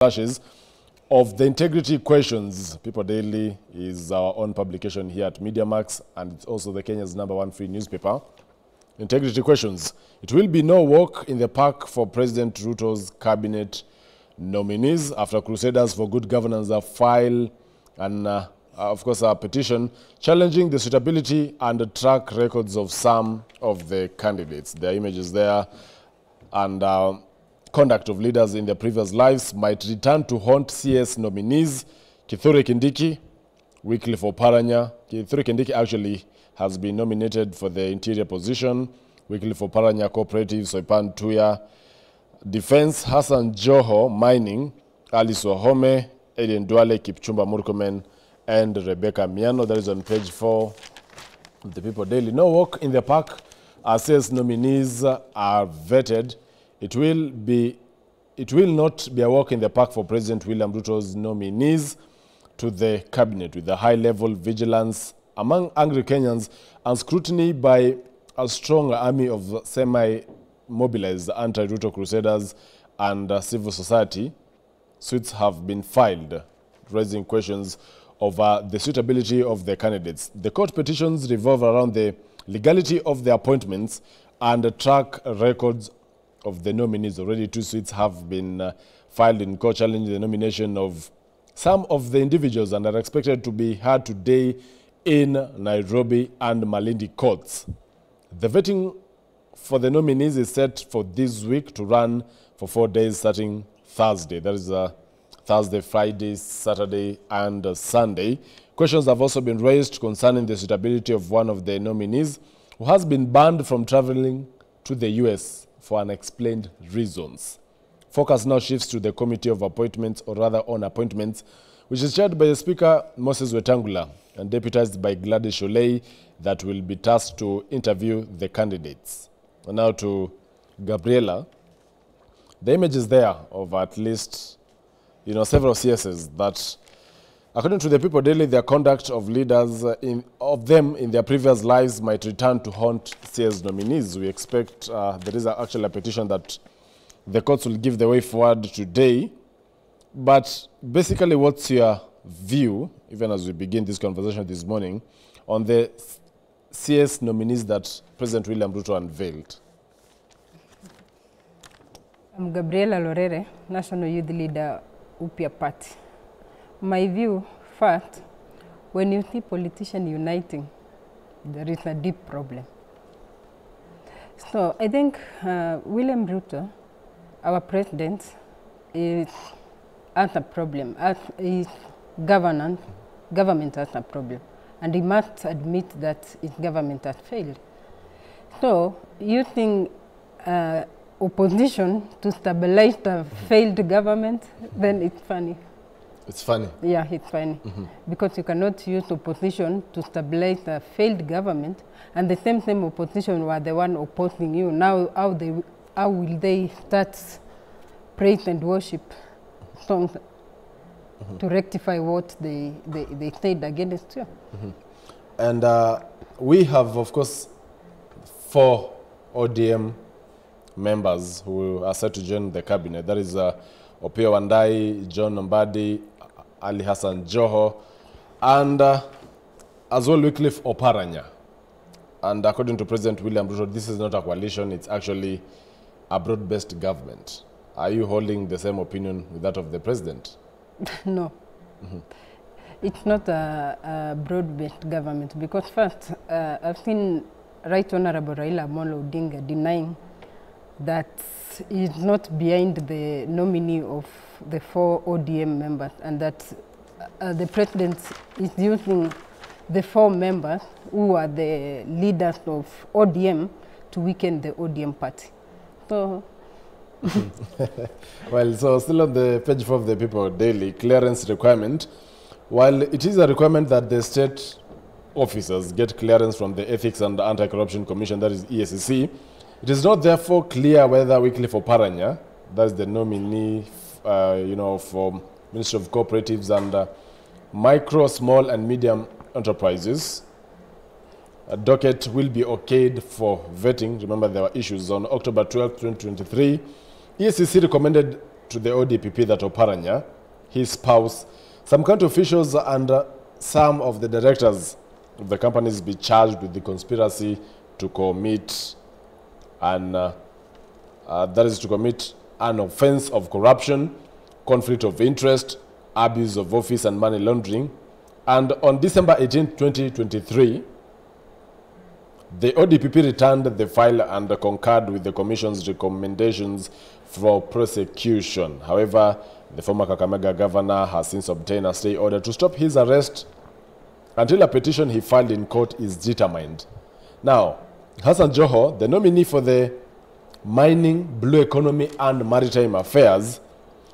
flashes of the integrity questions. People Daily is our own publication here at MediaMax, and it's also the Kenya's #1 free newspaper. Integrity questions. It will be no walk in the park for President Ruto's cabinet nominees after Crusaders for Good Governance have filed a petition challenging the suitability and the track records of some of the candidates. Their images there and conduct of leaders in their previous lives might return to haunt CS nominees. Kithure Kindiki, Wycliffe Oparanya. Kithure Kindiki actually has been nominated for the interior position. Wycliffe Oparanya, Cooperative, Soipan Tuya. Defense, Hassan Joho, Mining, Alice Wahome, Eden Duale, Kipchumba Murkomen, and Rebecca Miano. That is on page 4 of the People Daily. No walk in the park as CS nominees are vetted. It will not be a walk in the park for President William Ruto's nominees to the cabinet, with a high-level vigilance among angry Kenyans and scrutiny by a strong army of semi-mobilized anti-Ruto crusaders and civil society. Suits have been filed, raising questions over the suitability of the candidates. The court petitions revolve around the legality of the appointments and the track records of the nominees. Already 2 suits have been filed in court challenging the nomination of some of the individuals and are expected to be heard today in Nairobi and Malindi courts. The vetting for the nominees is set for this week to run for 4 days starting Thursday. That is Thursday, Friday, Saturday, and Sunday. Questions have also been raised concerning the suitability of one of the nominees who has been banned from traveling to the U.S. for unexplained reasons. Focus now shifts to the Committee of Appointments, or rather on appointments, which is chaired by the Speaker, Moses Wetangula, and deputized by Gladys Sholei, that will be tasked to interview the candidates. And now to Gabriela. The image is there of at least, several CSs that, according to the People Daily, their conduct of leaders of them in their previous lives might return to haunt CS nominees. We expect there is actually a petition that the courts will give the way forward today. But basically, what's your view, even as we begin this conversation this morning, on the CS nominees that President William Ruto unveiled? I'm Gabriela Lorere, National Youth Leader, Upia Party. My view, first, when you see politicians uniting, there is a deep problem. So I think William Ruto, our president, has a problem. His government has a problem. And he must admit that his government has failed. So using opposition to stabilize the failed government, then it's funny. It's funny? Yeah, it's funny. Because you cannot use opposition to stabilize a failed government, and the same opposition were the one opposing you. Now, how will they start praise and worship songs to rectify what they said against you? And we have, of course, 4 ODM members who are set to join the cabinet. That is Opiyo Wandayi, John Mbadi, Ali Hassan Joho, and as well Wycliffe Oparanya. And according to President William Ruto, this is not a coalition, it's actually a broad-based government. Are you holding the same opinion with that of the president? No. It's not a broad-based government, because first, I've seen Right Honorable Raila Amolo Odinga denying that is not behind the nominee of the 4 ODM members, and that the president is using the 4 members who are the leaders of ODM to weaken the ODM party. So, well, so still on the page 4 of the People Daily, clearance requirement. While it is a requirement that the state officers get clearance from the Ethics and Anti-Corruption Commission, that is EACC, it is not therefore clear whether Wycliffe Oparanya, that is the nominee, for Ministry of Cooperatives and Micro, Small and Medium Enterprises, a docket will be okayed for vetting. Remember, there were issues on October 12, 2023. EACC recommended to the ODPP that Oparanya, his spouse, some county officials and some of the directors of the companies be charged with the conspiracy to commit an offense of corruption, conflict of interest, abuse of office and money laundering. And on December 18, 2023, the ODPP returned the file and concurred with the Commission's recommendations for prosecution. However, the former Kakamega governor has since obtained a stay order to stop his arrest until a petition he filed in court is determined. Now, Hassan Joho, the nominee for the Mining, Blue Economy and Maritime Affairs,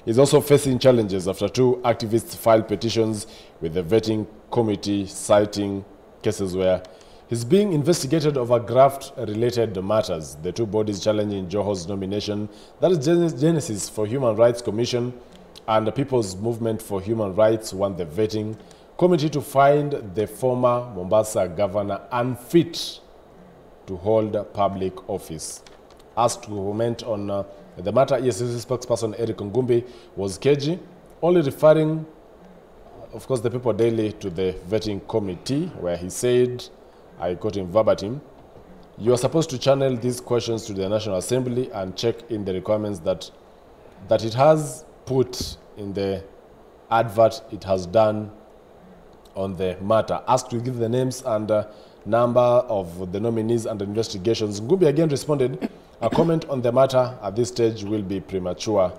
is also facing challenges after two activists filed petitions with the vetting committee citing cases where he's being investigated over graft-related matters. The two bodies challenging Joho's nomination, that is Genesis for Human Rights Commission and the People's Movement for Human Rights, want the vetting committee to find the former Mombasa governor unfit to hold public office. Asked to comment on the matter, ESCC spokesperson Eric Ngumbi was cagey, only referring, of course, the People Daily to the vetting committee, where he said, I quote him verbatim, "You are supposed to channel these questions to the National Assembly and check in the requirements that it has put in the advert it has done on the matter." Asked to give the names and number of the nominees and investigations, Ngumbi again responded, "A comment on the matter at this stage will be premature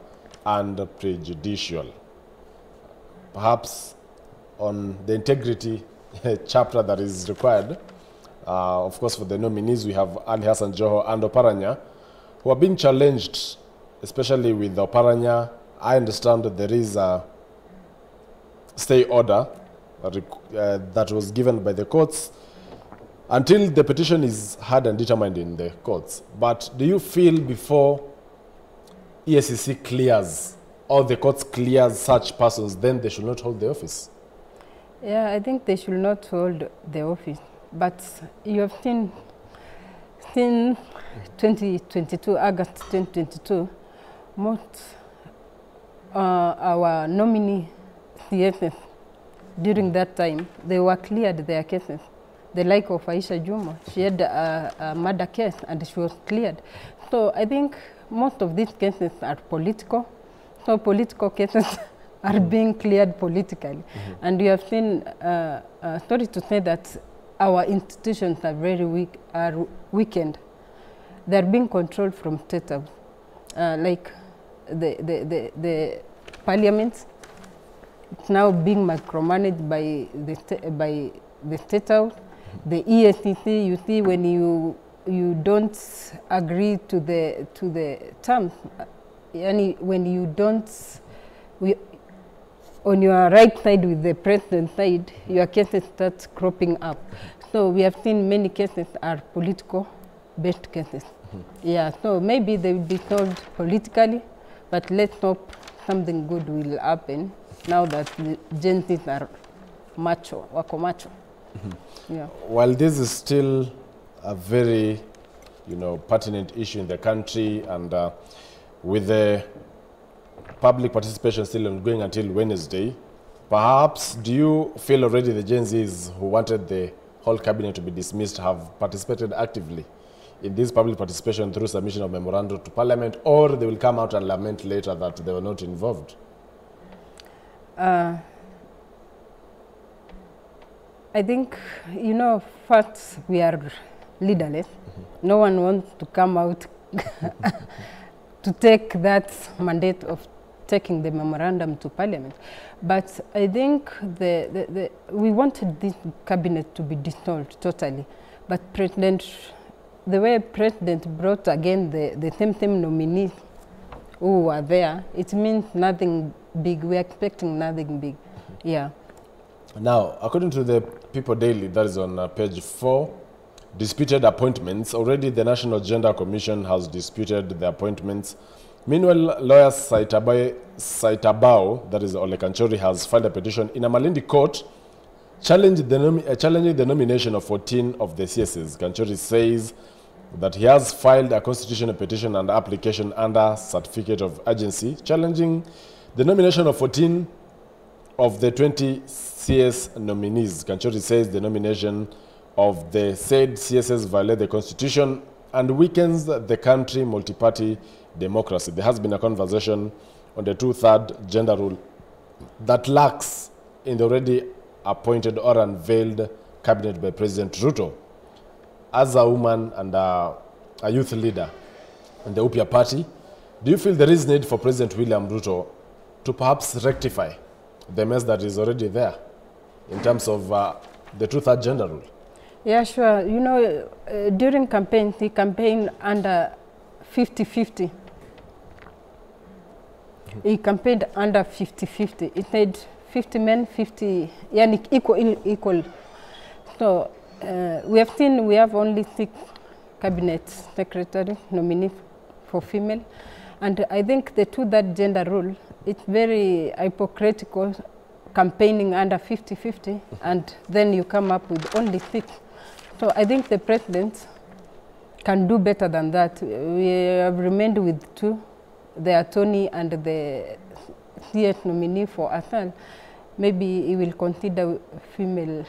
and prejudicial." Perhaps on the integrity chapter that is required, of course, for the nominees, we have Ali Hassan Joho and Oparanya, who are being challenged, especially with Oparanya. I understand that there is a stay order that was given by the courts until the petition is heard and determined in the courts. But do you feel before ESCC clears, or the courts clears such persons, then they should not hold the office? Yeah, I think they should not hold the office. But you have seen 2022, August 2022, most our nominee CSS during that time, they were cleared their cases. The like of Aisha Juma, she had a murder case and she was cleared. So I think most of these cases are political. So political cases are being cleared politically. And you have seen, sorry to say that our institutions are very weak, are weakened. They're being controlled from state house. Like the parliament, it's now being micromanaged by the state house. The ESCC, you see, when you don't agree to the terms, when you don't, on your right side with the president side, your cases start cropping up. So we have seen many cases are political-based cases. Yeah, so maybe they will be solved politically, but let's hope something good will happen now that the Gen Zs are macho, wako macho. Yeah. While this is still a very, pertinent issue in the country, and with the public participation still ongoing until Wednesday, perhaps do you feel already the Gen Zs who wanted the whole cabinet to be dismissed have participated actively in this public participation through submission of memorandum to Parliament, or they will come out and lament later that they were not involved? I think, first, we are leaderless. No one wants to come out to take that mandate of taking the memorandum to Parliament. But I think we wanted this cabinet to be dissolved totally. But the way President brought again the same nominees who were there, it means nothing big. We're expecting nothing big. Yeah. Now, according to the People Daily, that is on page 4, disputed appointments. Already the National Gender Commission has disputed the appointments. Meanwhile, lawyer Saitabao, that is Ole Kanchori, has filed a petition in a Malindi court challenging the nomination of 14 of the CSs. Kanchori says that he has filed a constitutional petition and application under certificate of urgency challenging the nomination of 14 of the 20 CS nominees. Kanchori says the nomination of the said CSs violate the constitution and weakens the country multi-party democracy. There has been a conversation on the 2/3 gender rule that lacks in the already appointed or unveiled cabinet by President Ruto. As a woman and a youth leader in the UPIA party, do you feel there is need for President William Ruto to perhaps rectify the mess that is already there in terms of the 2/3 gender rule? Yeah, sure. You know, during campaign, he campaigned under 50-50. He campaigned under 50-50. It said 50 men, 50, yani equal. So we have seen we have only 6 cabinet secretary nominee for female. And I think the 2/3 gender rule, it's very hypocritical campaigning under 50-50 and then you come up with only 6. So I think the president can do better than that. We have remained with 2, the attorney and the CS nominee for Athal. Maybe he will consider female.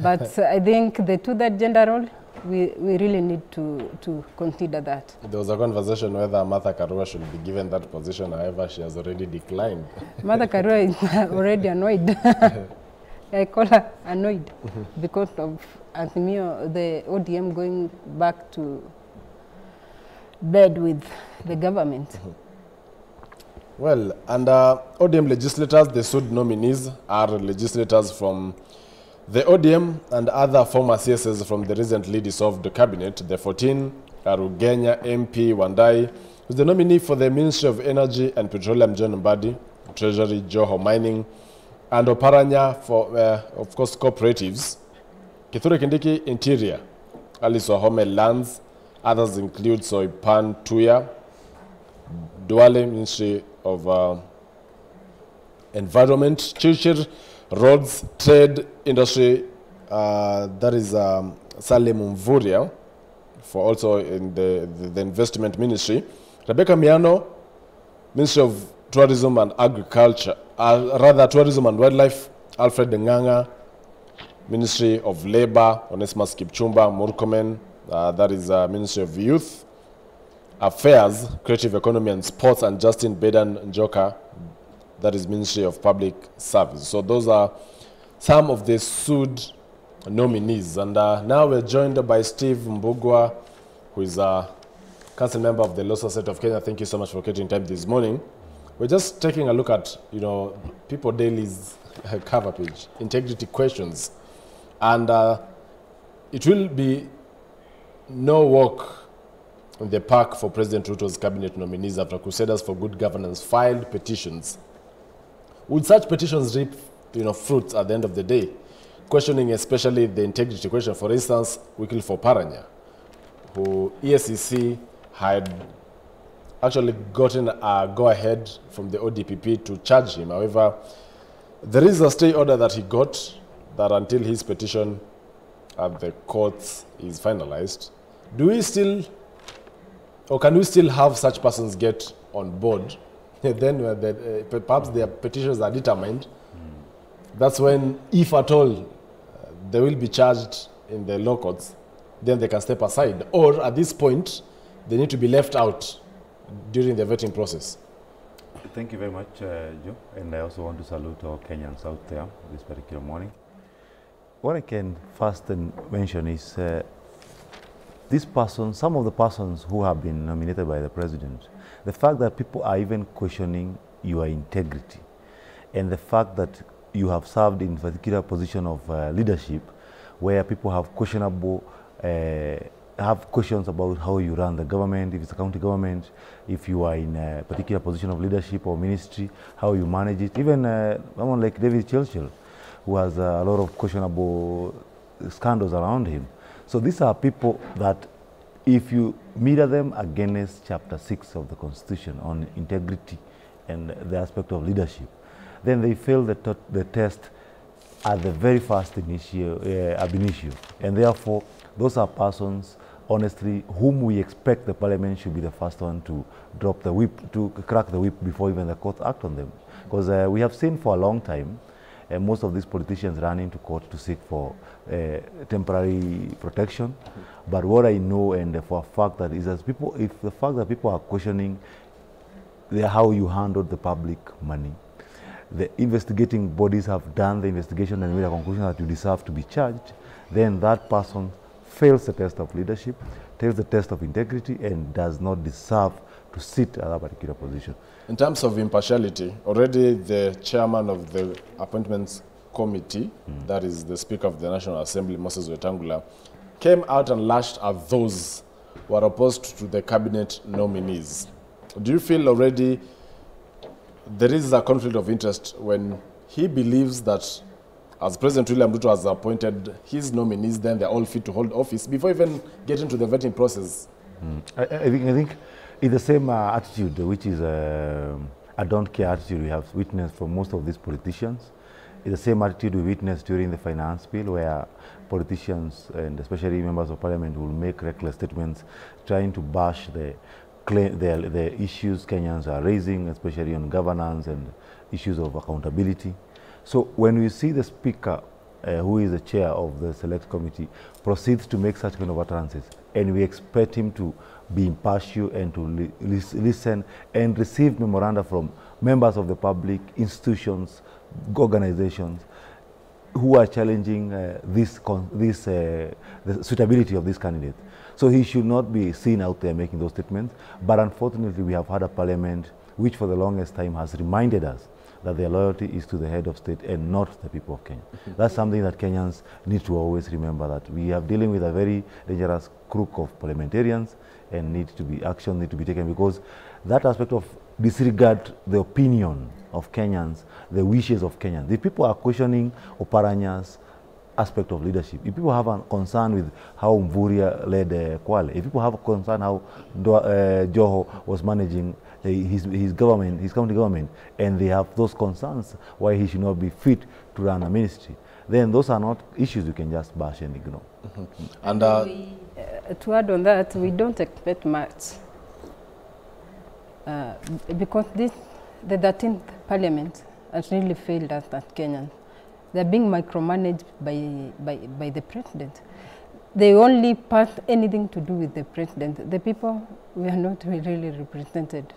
But I think the 2/3 gender role, we really need to consider that. There was a conversation whether Martha Karua should be given that position, however, she has already declined. Martha Karua is already annoyed. I call her annoyed because of Azimio, the ODM going back to bed with the government. Well, and ODM legislators, the sued nominees are legislators from the ODM and other former CSs from the recently dissolved cabinet. The 14 are Ugenya MP Wandai, who is the nominee for the Ministry of Energy and Petroleum, John Mbadi, Treasury, Joho Mining, and Oparanya for, of course, cooperatives. Kithure Kindiki, Interior, Alice Wahome, Lands. Others include Soipan Tuya, Duale, Ministry of Environment, Chirchir, Roads, Trade, Industry, that is Salim Mvuria, for also in the Investment Ministry. Rebecca Miano, Ministry of Tourism and Agriculture, rather Tourism and Wildlife. Alfred Nganga, Ministry of Labor. Onesimus Kipchumba Murkomen, that is Ministry of Youth Affairs, Creative Economy and Sports, and Justin Bedan Njoka, that is Ministry of Public Service. So those are some of the sued nominees. And now we're joined by Steve Mbugwa, who is a council member of the Law Society of Kenya. Thank you so much for getting time this morning. We're just taking a look at, People Daily's cover page, integrity questions. And it will be no walk in the park for President Ruto's cabinet nominees after Crusaders for Good Governance filed petitions. Would such petitions reap, fruits at the end of the day? Questioning especially the integrity question. For instance, Wycliffe Oparanya, who ESCC had actually gotten a go-ahead from the ODPP to charge him. However, there is a stay order that he got that until his petition at the courts is finalized. Do we still, or can we still have such persons get on board? Then perhaps their petitions are determined. That's when, if at all, they will be charged in the law courts, then they can step aside. Or at this point, they need to be left out during the vetting process. Thank you very much, Joe. And I also want to salute our Kenyans out there this particular morning. What I can first mention is some of the persons who have been nominated by the president, the fact that people are even questioning your integrity, and the fact that you have served in particular position of leadership where people have questions about how you run the government, if it's a county government, if you are in a particular position of leadership or ministry, how you manage it. Even someone like David Chilchil, who has a lot of questionable scandals around him. So these are people that if you mirror them against Chapter 6 of the Constitution on integrity and the aspect of leadership, then they fail the test at the very first ab initio. And therefore, those are persons honestly, whom we expect the parliament should be the first one to drop the whip, to crack the whip before even the court act on them. Because we have seen for a long time, most of these politicians run into court to seek for temporary protection. But what I know, and for a fact that is that people, if the fact that people are questioning how you handled the public money, the investigating bodies have done the investigation and made a conclusion that you deserve to be charged, then that person fails the test of leadership, fails the test of integrity, and does not deserve to sit at that particular position. In terms of impartiality, already the chairman of the appointments committee, that is the Speaker of the National Assembly, Moses Wetangula, came out and lashed at those who are opposed to the cabinet nominees. Do you feel already there is a conflict of interest when he believes that as President William Ruto has appointed his nominees, then they're all fit to hold office before even getting to the vetting process? I think it's the same attitude, which is a don't care attitude we have witnessed from most of these politicians. It's the same attitude we witnessed during the finance bill, where politicians and especially members of parliament will make reckless statements trying to bash the issues Kenyans are raising, especially on governance and issues of accountability. So when we see the Speaker, who is the chair of the Select Committee, proceeds to make such kind of utterances, and we expect him to be impartial and to listen and receive memoranda from members of the public, institutions, organizations, who are challenging the suitability of this candidate. So he should not be seen out there making those statements. But unfortunately, we have had a parliament which for the longest time has reminded us that their loyalty is to the head of state and not the people of Kenya. That's something that Kenyans need to always remember, that we are dealing with a very dangerous crook of parliamentarians, and action need to be taken, because that aspect of disregard the opinion of Kenyans, the wishes of Kenyans. If people are questioning Oparanya's aspect of leadership, if people have a concern with how Mvurya led Kwale, if people have a concern how Joho was managing his government, his county government, and they have those concerns why he should not be fit to run a ministry, then those are not issues you can just bash and ignore. And to add on that, we don't expect much because the 13th parliament has really failed us as Kenyans. They're being micromanaged by the president. They only pass anything to do with the president. The people, we are not really represented.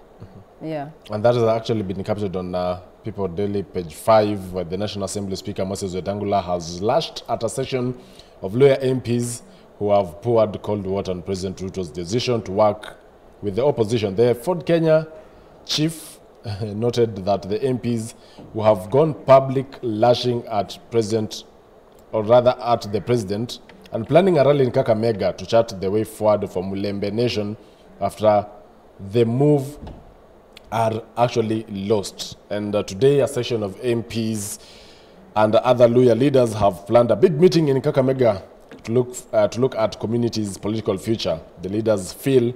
Yeah. And that has actually been captured on People Daily, page 5, where the National Assembly Speaker Moses Wetangula has lashed at a session of loyal MPs who have poured cold water on President Ruto's decision to work with the opposition. The Ford Kenya chief noted that the MPs who have gone public lashing at President, or rather at the President, and planning a rally in Kakamega to chart the way forward for Mulembe Nation after the move are actually lost. And today a session of MPs and other loyal leaders have planned a big meeting in Kakamega to look at community's political future. The leaders feel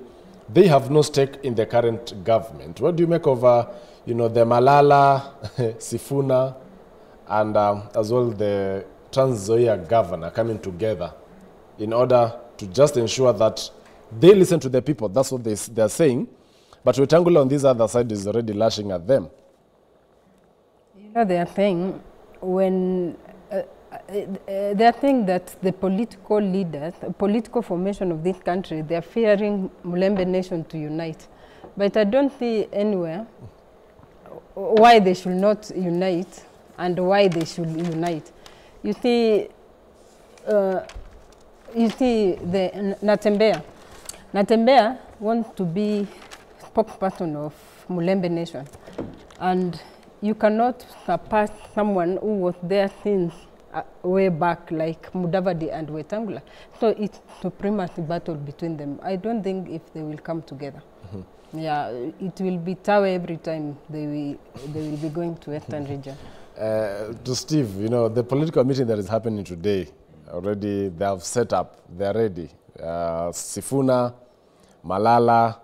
they have no stake in the current government. What do you make of the Malala, Sifuna, and as well the Trans Nzoia governor coming together in order to just ensure that they listen to the people? That's what they're saying. But Wetangula on this other side is already lashing at them. They are saying they are saying that the political leaders, political formation of this country, they are fearing Mulembe Nation to unite. But I don't see anywhere why they should not unite and why they should unite. You see the Natembeya wants to be spokesperson of Mulembe Nation, and you cannot surpass someone who was there since way back, like Mudavadi and Wetangula. So it's a supremacy battle between them. I don't think if they will come together. Yeah, it will be tough every time they will be going to Western region. To Steve, the political meeting that is happening today, already they have set up, they are ready. Sifuna, Malala,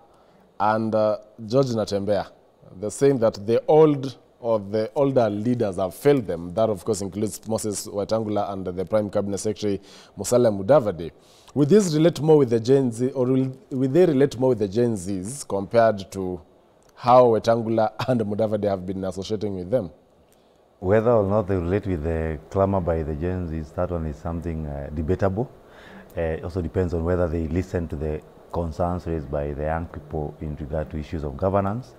and George Natembeya. They're saying that the old or the older leaders have failed them. That, of course, includes Moses Wetangula and the Prime Cabinet Secretary Musalia Mudavadi. Will this relate more with the Gen Z, or will they relate more with the Gen Zs compared to how Wetangula and Mudavadi have been associating with them? Whether or not they relate with the clamor by the Gen Zs, that one is something debatable. It also depends on whether they listen to the concerns raised by the young people in regard to issues of governance.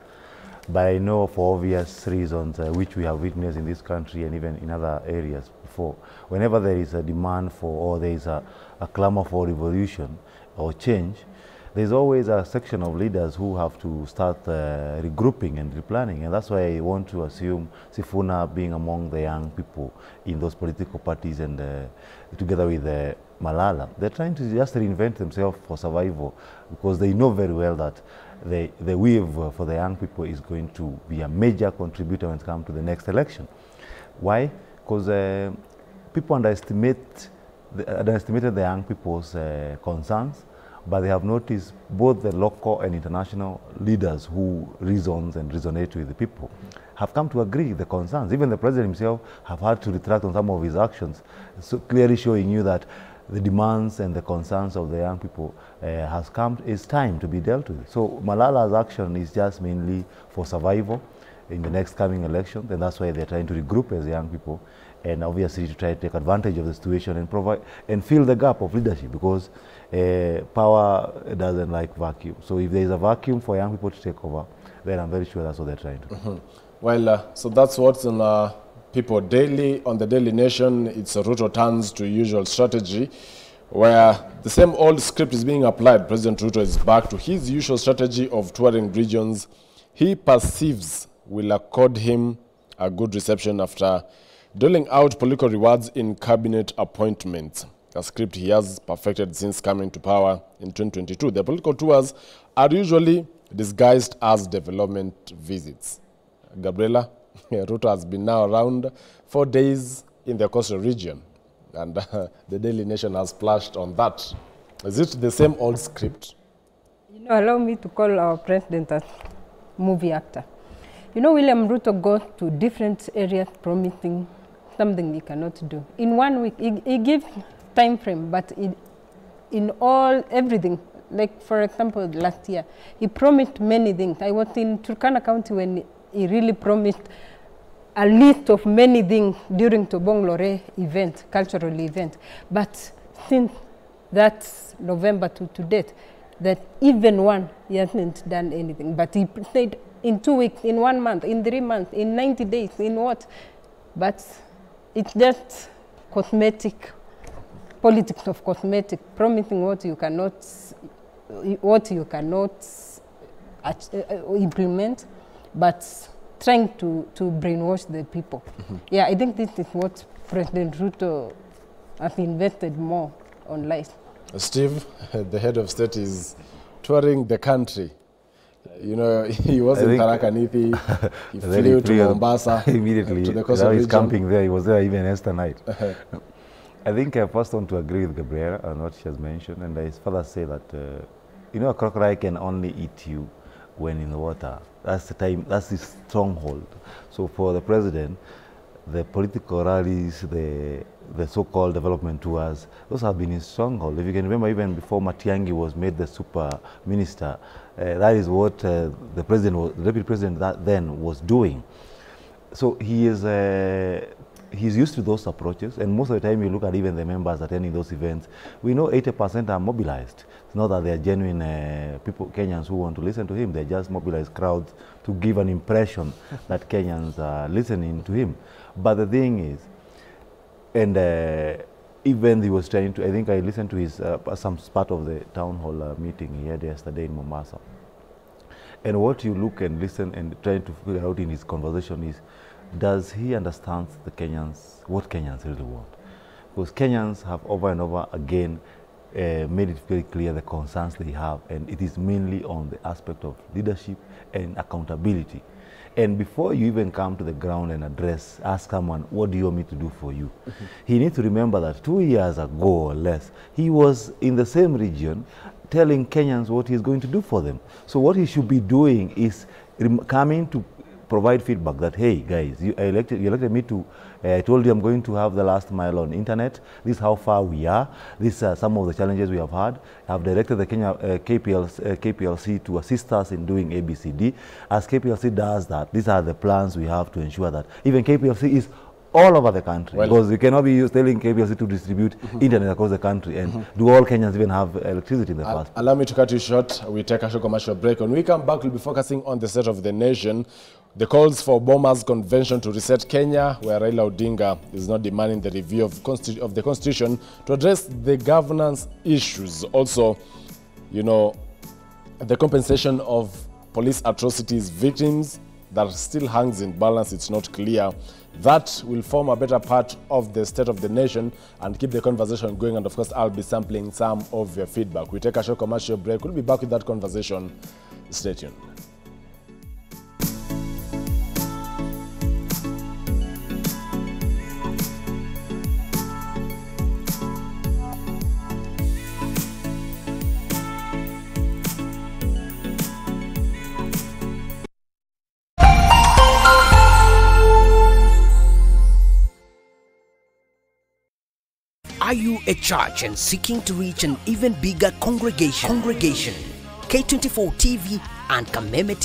But I know for obvious reasons, which we have witnessed in this country and even in other areas before, whenever there is a demand for, or there is a clamor for revolution or change, there's always a section of leaders who have to start regrouping and replanning. And that's why I want to assume Sifuna being among the young people in those political parties and together with Malala, they're trying to just reinvent themselves for survival, because they know very well that the wave for the young people is going to be a major contributor when it comes to the next election. Why? Because people underestimated the young people's concerns, but they have noticed both the local and international leaders who resonate with the people have come to agree with the concerns. Even the president himself have had to retract on some of his actions, so clearly showing you that the demands and the concerns of the young people it's time to be dealt with. So Malala's action is just mainly for survival in the next coming elections, and that's why they're trying to regroup as young people, and obviously to try to take advantage of the situation and provide and fill the gap of leadership, because power doesn't like vacuum. So if there is a vacuum for young people to take over, then I'm very sure that's what they're trying to do. Well, so that's what's on People Daily. On the Daily Nation, it's Ruto turns to usual strategy, where the same old script is being applied. President Ruto is back to his usual strategy of touring regions he perceives will accord him a good reception after doling out political rewards in cabinet appointments, a script he has perfected since coming to power in 2022. The political tours are usually disguised as development visits. Gabriela, Ruto has been now around 4 days in the coastal region, and the Daily Nation has splashed on that. Is it the same old script? You know, allow me to call our president a movie actor. You know, William Ruto goes to different areas promising something he cannot do. In 1 week, he gives time frame, but in everything, like for example, last year, he promised many things. I was in Turkana County when he really promised a list of many things during Tobong Lore event, cultural event. But since that November to date, that even one, he hasn't done anything. But he said in 2 weeks, in 1 month, in 3 months, in 90 days, in what? But it's just cosmetic, politics of cosmetic, promising what you cannot implement, but trying to brainwash the people. Yeah, I think this is what President Ruto has invested more on life. Steve, the head of state, is touring the country. You know, he was in Tharaka Nithi, he flew to Mombasa, immediately, to the coastal region. He's camping there, he was there even yesterday night. I think I first want to agree with Gabriela on what she has mentioned, and I further say that, you know, a crocodile can only eat you when in the water. That's the time, that's his stronghold. So for the president, the political rallies, the so-called development tours, those have been his stronghold. If you can remember, even before Matiang'i was made the super minister, that is what the deputy president then was doing. So he is he's used to those approaches, and most of the time you look at even the members attending those events, we know 80% are mobilized. It's not that they are genuine people, Kenyans who want to listen to him. They just mobilized crowds to give an impression that Kenyans are listening to him. But the thing is, and even he was trying to, I think I listened to his, some part of the town hall meeting he had yesterday in Mombasa. And what you look and listen and try to figure out in his conversation is, does he understand the Kenyans, what Kenyans really want? Because Kenyans have over and over again made it very clear the concerns they have, and it is mainly on the aspect of leadership and accountability. And before you even come to the ground and ask someone, what do you want me to do for you? He needs to remember that 2 years ago or less, he was in the same region telling Kenyans what he's going to do for them. So what he should be doing is coming to provide feedback that, hey guys, you elected me to, I told you I'm going to have the last mile on internet. This is how far we are. These are some of the challenges we have had. I've directed the Kenya KPLC to assist us in doing ABCD. As KPLC does that, these are the plans we have to ensure that even KPLC is all over the country, because you cannot be telling KPLC to distribute internet across the country, and do all Kenyans even have electricity in the first place? Allow me to cut you short. We take a short commercial break. When we come back, we'll be focusing on the state of the nation, the calls for Bomas Convention to reset Kenya, where Raila Odinga is not demanding the review of the Constitution to address the governance issues. Also, you know, the compensation of police atrocities victims that still hangs in balance. It's not clear. That will form a better part of the state of the nation and keep the conversation going. And of course, I'll be sampling some of your feedback. We take a short commercial break. We'll be back with that conversation. Stay tuned. Are you a church and seeking to reach an even bigger congregation? K24 TV and Kameme TV